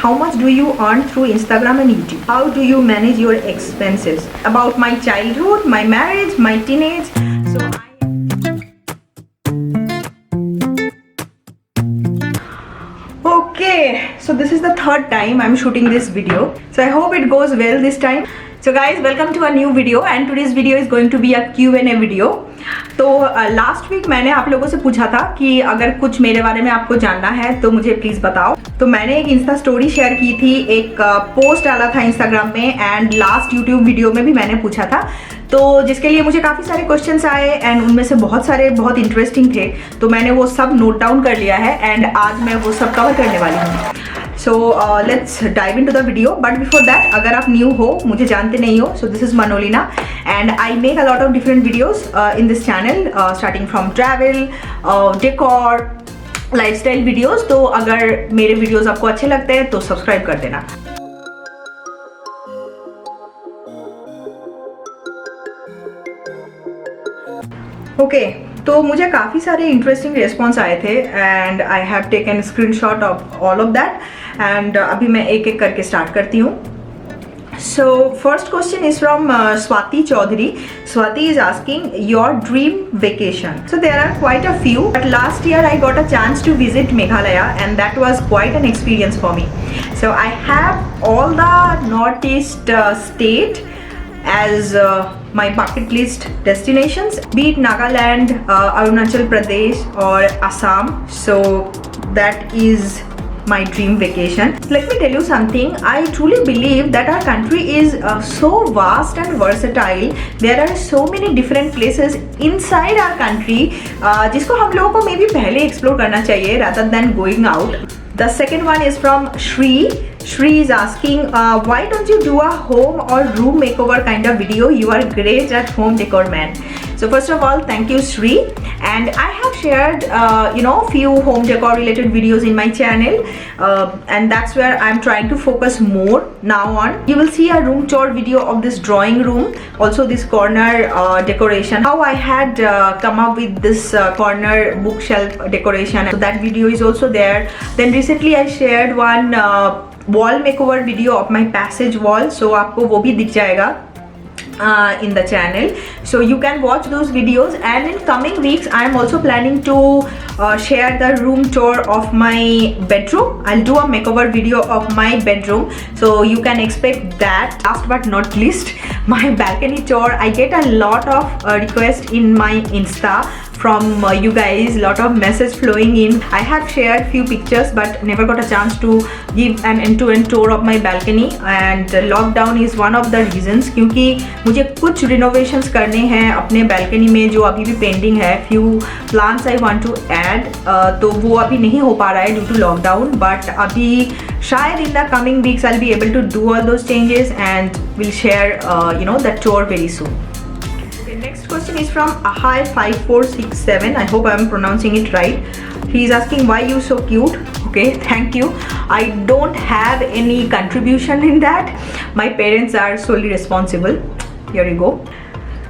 how much do you earn through Instagram and YouTube? How do you manage your expenses? About my childhood, my marriage, my teenage. Okay, so this is the third time I'm shooting this video. So I hope it goes well this time. So guys, welcome to a new video and today's video is going to be a Q&A video. तो last week मैंने आप लोगों से पूछा था कि अगर कुछ मेरे बारे में आपको जानना है तो मुझे प्लीज़ बताओ. तो मैंने एक इंस्टा स्टोरी शेयर की थी, एक पोस्ट डाला था इंस्टाग्राम में एंड लास्ट यूट्यूब वीडियो में भी मैंने पूछा था. तो जिसके लिए मुझे काफ़ी सारे क्वेश्चंस आए एंड उनमें से बहुत सारे बहुत इंटरेस्टिंग थे. तो मैंने वो सब नोट डाउन कर लिया है एंड आज मैं वो सब कवर करने वाली हूँ. So let's dive into the video. But before that, अगर आप new हो, मुझे जानते नहीं हो, so this is Manolina and I make a lot of different videos in this channel, starting from travel, decor, lifestyle videos. तो अगर मेरे videos आपको अच्छे लगते हैं तो subscribe कर देना. Okay. तो मुझे काफ़ी सारे इंटरेस्टिंग रिस्पॉन्स आए थे and I have taken screenshot of all of that and अभी मैं एक एक करके स्टार्ट करती हूँ. So first question is from Swati Chaudhary. Swati is asking your dream vacation. So there are quite a few, but last year I got a chance to visit Meghalaya and that was quite an experience for me. So I have all the northeast state as my bucket list destinations, be it Nagaland, Arunachal Pradesh or Assam. So that is my dream vacation. Let me tell you something. I truly believe that our country is so vast and versatile. There are so many different places inside our country जिसको हम लोगों को maybe पहले explore करना चाहिए rather than going out. The second one is from Shri. Shri is asking, why don't you do a home or room makeover kind of video? You are great at home decor, man. So first of all, thank you, Shri. And I have shared, few home decor related videos in my channel, and that's where I'm trying to focus more now on. You will see a room tour video of this drawing room, also this corner decoration. How I had come up with this corner bookshelf decoration. So that video is also there. Then recently I shared one wall makeover video of my passage wall, so आपको वो भी दिख जाएगा in the channel, so you can watch those videos. And in coming weeks I am also planning to share the room tour of my bedroom. I'll do a makeover video of my bedroom, so you can expect that. Last but not least, my balcony tour. I get a lot of requests in my Insta from you guys, lot of message flowing in. I have shared few pictures but never got a chance to give an end-to-end tour of my balcony, and lockdown is one of the reasons, क्योंकि मुझे कुछ renovations करने हैं अपने balcony में जो अभी भी pending है. few plants I want to add, तो वो अभी नहीं हो पा रहा है due to lockdown, but अभी शायद in the coming weeks I'll be able to do all those changes and will share the tour very soon. Next question is from Ahai5467. I hope I am pronouncing it right. He is asking, why you so cute? Okay, thank you. I don't have any contribution in that. My parents are solely responsible. Here you go.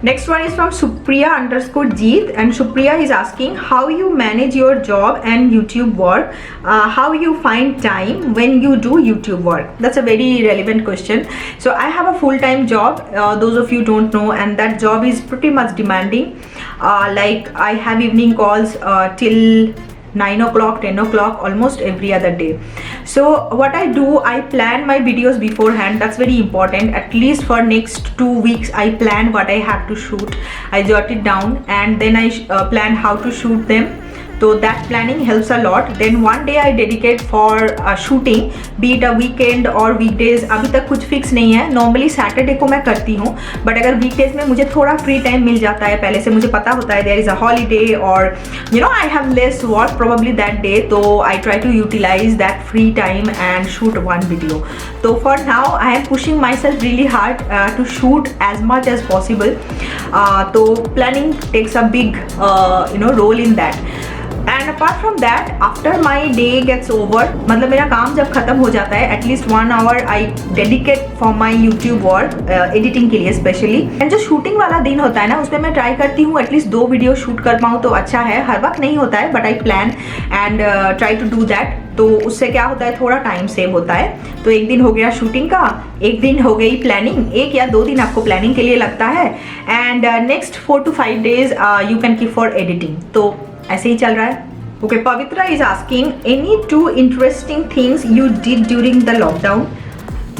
Next one is from Supriya_Jeet, and Supriya is asking how you manage your job and YouTube work, how you find time when you do YouTube work. That's a very relevant question. So I have a full-time job, those of you don't know, and that job is pretty much demanding. Like I have evening calls till 9 o'clock, 10 o'clock, almost every other day. So what I do, I plan my videos beforehand. That's very important. At least for next 2 weeks I plan what I have to shoot. I jot it down and then I plan how to shoot them. तो that planning helps a lot. Then one day I dedicate for shooting, be it a weekend or weekdays. अभी तक कुछ fix नहीं है. Normally Saturday को मैं करती हूँ, बट अगर वीकडेज में मुझे थोड़ा फ्री टाइम मिल जाता है, पहले से मुझे पता होता है देयर इज अ हॉलीडे और I have less work probably that day, तो I try to utilize that free time and shoot one video. तो for now I am pushing myself really hard to shoot as much as possible. तो planning takes a big role in that. And apart from that, after my day gets over, मतलब मेरा काम जब खत्म हो जाता है, at least 1 hour I dedicate for my YouTube work, editing के लिए स्पेशली. एंड जो शूटिंग वाला दिन होता है ना, उसमें मैं ट्राई करती हूँ एटलीस्ट 2 वीडियो शूट कर पाऊँ तो अच्छा है. हर वक्त नहीं होता है, but I plan and try to do that. तो उससे क्या होता है, थोड़ा टाइम सेव होता है। तो एक दिन हो गया शूटिंग का, एक दिन हो गई प्लानिंग, 1 या 2 दिन आपको प्लानिंग के लिए लगता है, and next 4 to 5 days you can keep for editing. तो ऐसे ही चल रहा है। Okay, Pavitra is asking, any 2 interesting things you did during the lockdown?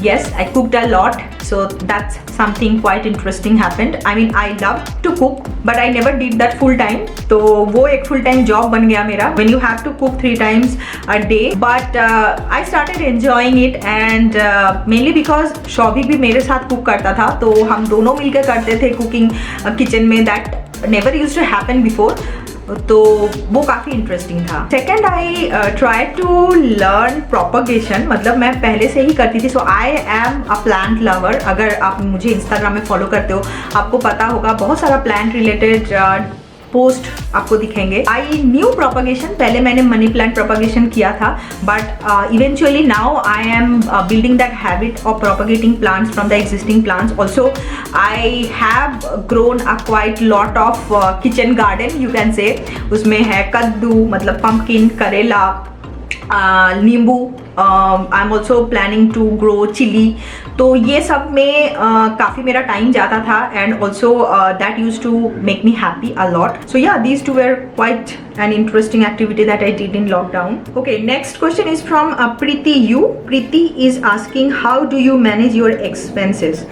Yes, I cooked a lot, so that's something quite interesting happened. I mean, I love to cook, but I never did that full time. तो वो एक full time job बन गया मेरा, when you have to cook 3 times a day. But I started enjoying it, and mainly because Shoubhik भी मेरे साथ cook करता था, तो हम दोनों मिलकर करते थे कुकिंग किचन में। That never used to happen before. तो वो काफ़ी इंटरेस्टिंग था। Second, I try to learn propagation, मतलब मैं पहले से ही करती थी। So I am a plant lover. अगर आप मुझे इंस्टाग्राम में फॉलो करते हो, आपको पता होगा बहुत सारा प्लांट रिलेटेड पोस्ट आपको दिखेंगे। आई न्यू प्रोपगेशन, पहले मैंने मनी प्लांट प्रोपगेशन किया था, but eventually now I am building that habit of propagating plants from the existing plants. Also I have grown a quite lot of kitchen garden, you can say. उसमें है कद्दू, मतलब pumpkin, करेला, नींबू, I am also planning to grow chilli. तो ये सब में काफ़ी मेरा टाइम जाता था, and also that use to make me happy a lot. So yeah, these 2 were quite an interesting activity that I did in lockdown. Okay, next question is from Preeti Yu. Preeti is asking, how do you manage your expenses?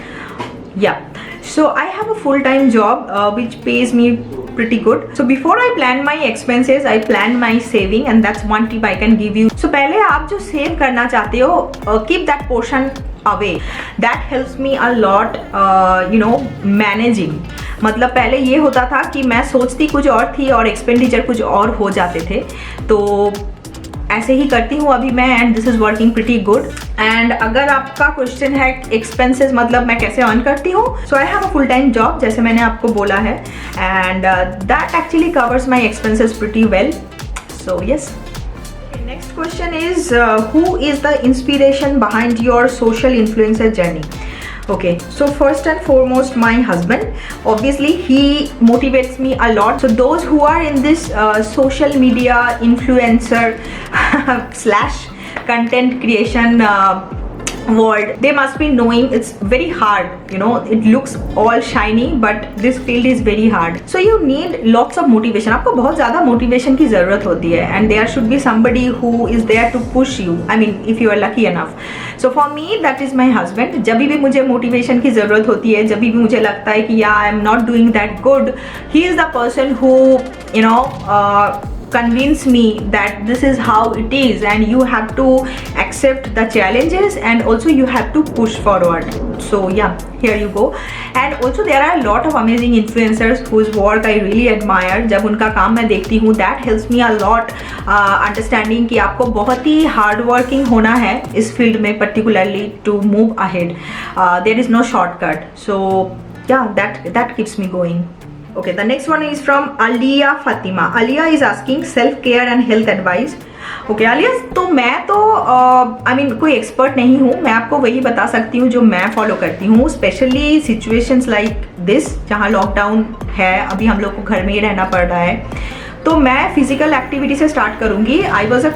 Yeah, so I have a full-time job which pays me pretty good. So before I plan my expenses, I plan my saving, and that's one tip I can give you. So पहले आप जो save करना चाहते हो, keep that portion away. That helps me a lot, you know, managing. मतलब पहले ये होता था कि मैं सोचती कुछ और थी और एक्सपेंडिचर कुछ और हो जाते थे। तो ऐसे ही करती हूँ अभी मैं, and this is working pretty good. And अगर आपका क्वेश्चन है एक्सपेंसेस, मतलब मैं कैसे अर्न करती हूँ, so I have a full time job, जैसे मैंने आपको बोला है, and that actually covers my expenses pretty well. So yes. Next question is, who is the inspiration behind your social influencer journey? Okay, so first and foremost, my husband. Obviously he motivates me a lot. So those who are in this social media influencer slash content creation world, they must be knowing it's very hard, you know, it looks all shiny, but this field is very hard. So you need lots of motivation. आपको बहुत ज़्यादा motivation की ज़रूरत होती है, and there should be somebody who is there to push you. I mean, if you are lucky enough. So for me, that is my husband. जब भी मुझे motivation की ज़रूरत होती है, जब भी मुझे लगता है कि yeah, I am not doing that good, he is the person who, you know, convince me that this is how it is, and you have to accept the challenges, and also you have to push forward. So yeah, here you go. And also there are a lot of amazing influencers whose work I really admire. जब उनका काम मैं देखती हूँ, that helps me a lot understanding कि आपको बहुत ही hard working होना है इस field में, particularly to move ahead. There is no shortcut. So yeah, that keeps me going. Okay, the next one is from Aliya Fatima. Aliya is asking self-care and health advice. Okay, Aliya, तो मैं तो I mean कोई expert नहीं हूँ, मैं आपको वही बता सकती हूँ जो मैं फॉलो करती हूँ, स्पेशली सिचुएशंस लाइक दिस, जहाँ लॉकडाउन है, अभी हम लोग को घर में ही रहना पड़ रहा है। तो मैं फिजिकल एक्टिविटी से स्टार्ट करूँगी। I was a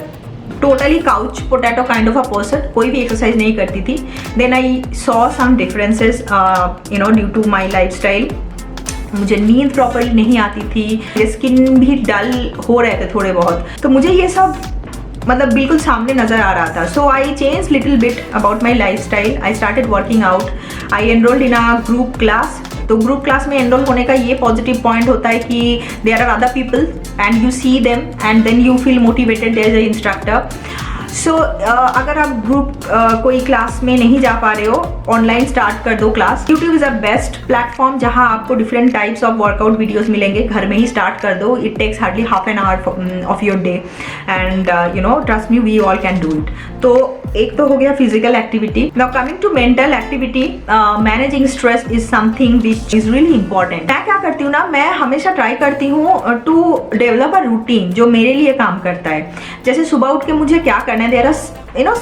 totally couch potato kind of a person, कोई भी एक्सरसाइज नहीं करती थी। Then I saw some differences you know due to my lifestyle. मुझे नींद प्रॉपरली नहीं आती थी, स्किन भी डल हो रहे थे थोड़े बहुत, तो मुझे ये सब मतलब बिल्कुल सामने नज़र आ रहा था। So I change little bit about my lifestyle. I started working out, I enrolled in a group class. तो ग्रुप क्लास में एनरोल होने का ये पॉजिटिव पॉइंट होता है कि there are other people and you see them and then you feel motivated there is a instructor. So अगर आप ग्रुप कोई क्लास में नहीं जा पा रहे हो, ऑनलाइन स्टार्ट कर दो class. YouTube is a best platform जहां आपको different types of workout videos मिलेंगे। घर में ही स्टार्ट कर दो, it takes hardly half an hour of your day, and you know trust me, we all can do it. तो एक तो हो गया physical activity. Now coming to mental activity, managing stress is something which is really important. मैं क्या करती हूँ ना, मैं हमेशा ट्राई करती हूँ टू डेवलप अ रूटीन जो मेरे लिए काम करता है। जैसे सुबह उठ के मुझे क्या करना है, there are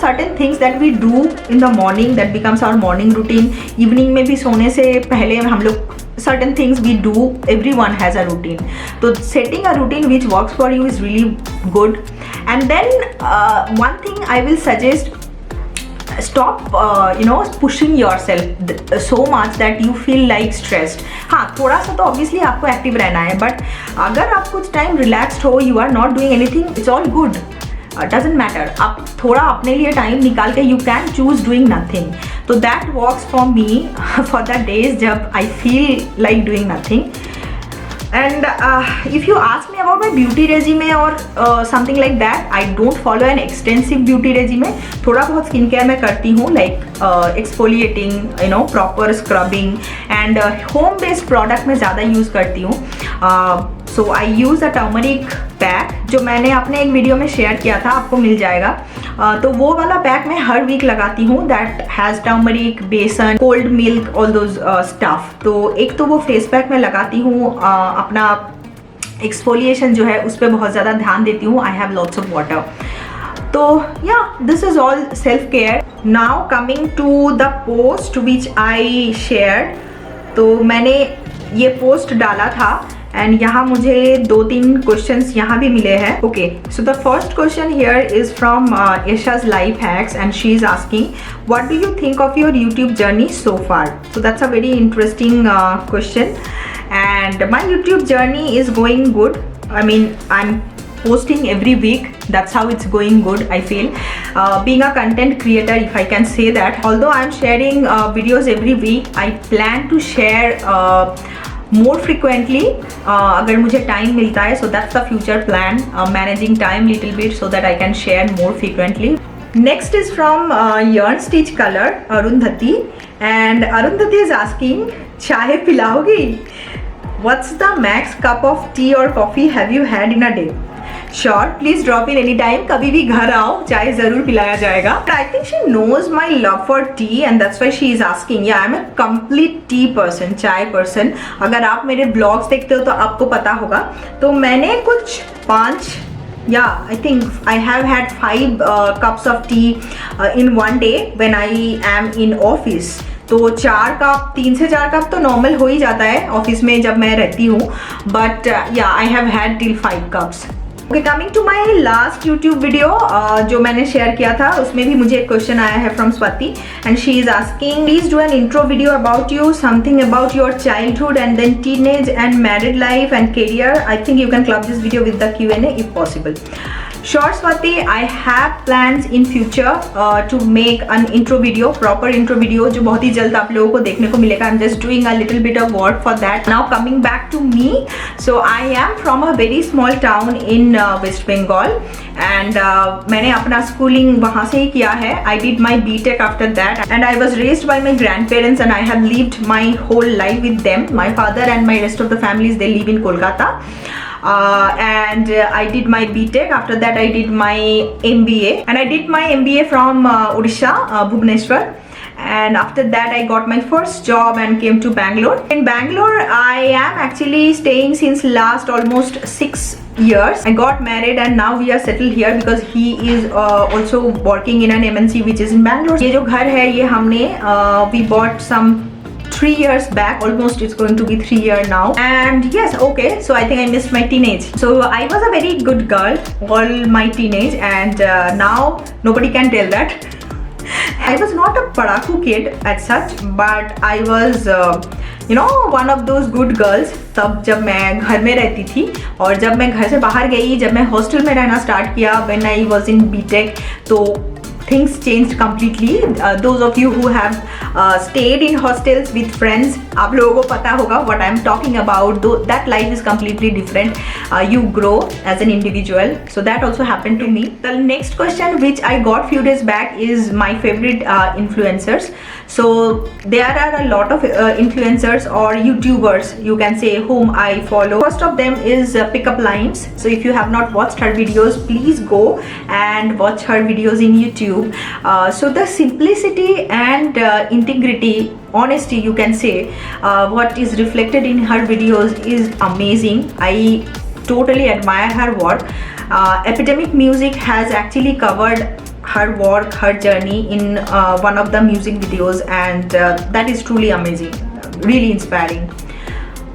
certain things that we do in the morning that becomes our morning routine. Evening में भी सोने से पहले हम लोग certain things we do, everyone has a routine. So setting a routine which works for you is really good. And then one thing I will suggest, stop pushing yourself so much that you feel like stressed. हाँ, थोड़ा सा तो obviously आपको active रहना है, but अगर आप कुछ टाइम रिलैक्स्ड हो, you are not doing anything, it's all good. Doesn't matter. आप थोड़ा अपने लिए टाइम निकाल के you can choose doing nothing. So that works for me for the days जब I feel like doing nothing. And if you ask me about my beauty regime or something like that, I don't follow an extensive beauty regime. थोड़ा बहुत skin care मैं करती हूँ, like exfoliating, proper scrubbing and home based product मैं ज़्यादा use करती हूँ. So I use a turmeric pack जो मैंने अपने एक वीडियो में शेयर किया था, आपको मिल जाएगा. तो वो वाला पैक मैं हर वीक लगाती हूँ. दैट हैज़ टर्मरिक, बेसन, cold milk, all those stuff. तो एक तो वो फेस पैक मैं लगाती हूँ. अपना एक्सफोलिएशन जो है उस पर बहुत ज़्यादा ध्यान देती हूँ. I have lots of water. तो या this is all self care. Now coming to the post which I shared. तो मैंने ये पोस्ट डाला था एंड यहाँ मुझे 2-3 क्वेश्चंस यहाँ भी मिले हैं. Okay, so the first question here is from Yasha's life hacks and she is asking what do you think of your YouTube journey so far. So that's a very interesting question and my YouTube journey is going good. I mean I am posting every week. That's how it's going good, I feel. Being a content creator, if I can say that, although I'm sharing videos every week, I plan to share more frequently अगर मुझे time मिलता है. So that's the future plan, managing time little bit so that I can share more frequently. Next is from Yarn Stitch Color, Arundhati, and Arundhati is asking, चाय पिलाओगी? What's the max cup of tea or coffee have you had in a day? Sure, please drop in anytime. कभी भी घर आओ, चाय ज़रूर पिलाया जाएगा. I think she knows my love for tea and that's why she is asking. Yeah, I'm a complete tea person, चाय person. अगर आप मेरे ब्लॉग्स देखते हो तो आपको पता होगा. तो मैंने कुछ 5, I think I have had 5 cups of tea in one day when I am in office. तो 4 कप, 3 से 4 कप तो नॉर्मल हो ही जाता है ऑफिस में जब मैं रहती हूँ. But I have had till 5 cups. Okay, coming to my last YouTube video जो मैंने शेयर किया था, उसमें भी मुझे एक क्वेश्चन आया है from Swati and she is asking please do an intro video about you, something about your childhood and then teenage and married life and career. I think you can club this video with the Q&A if possible. Sure Swati, I have plans in future to make an intro video, proper intro video जो बहुत ही जल्द आप लोगों को देखने को मिलेगा. I'm just doing a little bit of work for that. Now coming back to me, so I am from a very small town in West Bengal and मैंने अपना schooling वहाँ से ही किया है. I did my BTech after that and I was raised by my grandparents and I have lived my whole life with them. My father and my rest of the families, they live in Kolkata. And I did my BTech. After that I did my MBA and I did my MBA from Odisha, Bhubaneswar. And after that I got my first job and came to Bangalore. In Bangalore I am actually staying since last almost 6 years. I got married and now we are settled here because he is also working in an MNC which is in Bangalore. ये जो घर है ये हमने we bought some 3 years back, almost it's going to be 3 years now. And yes, okay, so I think I missed my teenage. So I was a very good girl all my teenage and now nobody can tell that. I was not a padaku kid as such, but I was one of those good girls. तब जब मैं घर में रहती थी और जब मैं घर से बाहर गई, जब मैं हॉस्टल में रहना स्टार्ट किया when I was in BTech, तो things changed completely. Those of you who have stayed in hostels with friends, आप लोगों को पता होगा what I'm talking about. Though that life is completely different. You grow as an individual. So that also happened to me. The next question which I got few days back is my favorite influencers. So there are a lot of influencers or YouTubers, you can say, whom I follow. First of them is Pickup Lines. So if you have not watched her videos, please go and watch her videos in YouTube. So the simplicity and integrity, honesty, you can say, what is reflected in her videos is amazing. I totally admire her work. Epidemic Music has actually covered her work, her journey in one of the music videos, and that is truly amazing, really inspiring.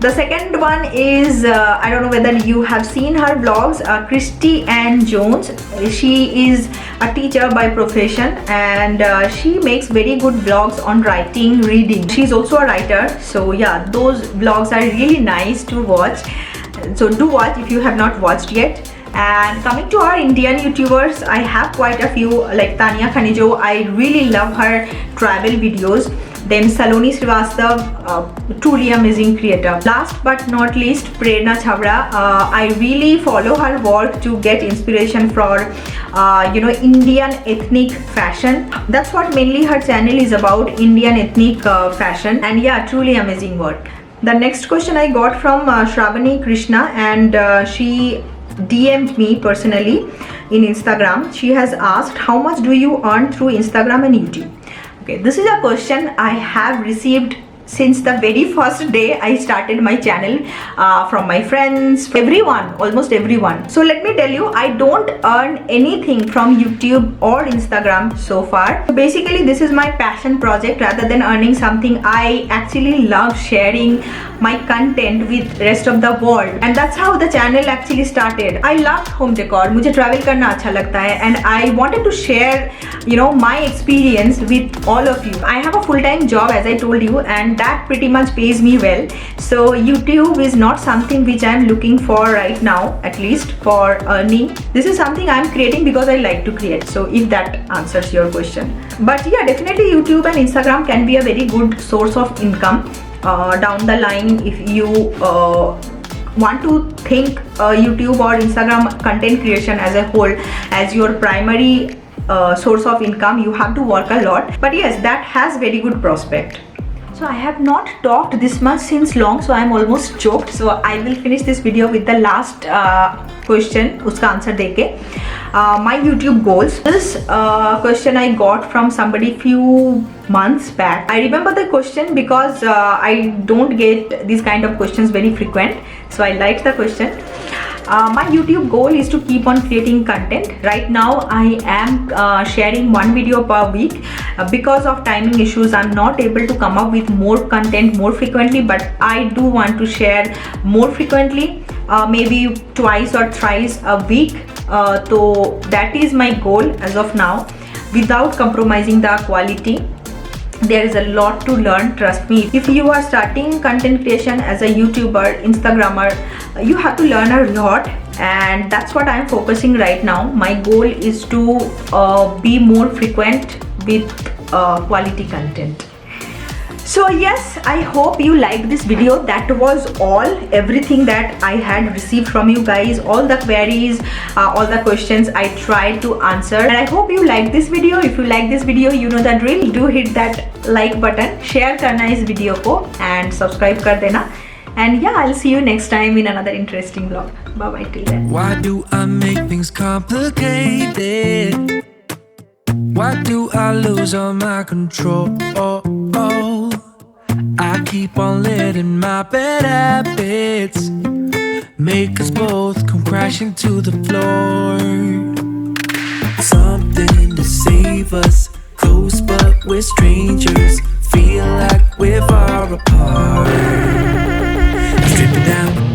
The second one is, I don't know whether you have seen her vlogs, Christy Ann Jones. She is a teacher by profession, and she makes very good vlogs on writing, reading. She's also a writer, so yeah, those vlogs are really nice to watch. So do watch if you have not watched yet. And coming to our Indian YouTubers, I have quite a few, like Tanya Khanijo. I really love her travel videos. Then Saloni Srivastav, truly amazing creator. Last but not least, Prerna Chhabra. I really follow her work to get inspiration for Indian ethnic fashion. That's what mainly her channel is about, Indian ethnic fashion. And yeah, truly amazing work. The next question I got from Shravani Krishna, and she DM'd me personally in Instagram. She has asked, how much do you earn through Instagram and YouTube? Okay, this is a question I have received since the very first day I started my channel, from my friends, everyone, almost everyone. So let me tell you, I don't earn anything from YouTube or Instagram so far. So basically this is my passion project. Rather than earning something, I actually love sharing my content with rest of the world, and that's how the channel actually started. I loved home decor, मुझे travel करना अच्छा लगता है, and I wanted to share my experience with all of you. I have a full-time job, as I told you, and that pretty much pays me well. So YouTube is not something which I'm looking for right now, at least for earning. This is something I'm creating because I like to create. So if that answers your question. But yeah, definitely YouTube and Instagram can be a very good source of income down the line. If you want to think YouTube or Instagram content creation as a whole as your primary source of income, you have to work a lot. But yes, that has very good prospect. So I have not talked this much since long, so I am almost choked. So I will finish this video with the last question, uska answer deke. My YouTube goals. This question I got from somebody few months back. I remember the question because I don't get these kind of questions very frequent, so I liked the question. My YouTube goal is to keep on creating content. Right now I am sharing one video per week. Because of timing issues, I'm not able to come up with more content more frequently, but I do want to share more frequently, maybe twice or thrice a week. So that is my goal as of now, without compromising the quality. There is a lot to learn, trust me. If you are starting content creation as a YouTuber, Instagrammer, you have to learn a lot, and that's what I'm focusing right now. My goal is to be more frequent with quality content. So yes, I hope you liked this video. That was all, everything that I had received from you guys, all the queries, all the questions I tried to answer, and I hope you liked this video. If you like this video, you know the drill. Do hit that like button, share karna is video ko, and subscribe kar dena. And yeah, I'll see you next time in another interesting vlog. Bye bye till then. Why do I make things complicated? Why do I lose all my control? I keep on letting my bad habits make us both come crashing to the floor. Something to save us, close but we're strangers. Feel like we're far apart. Strip it down.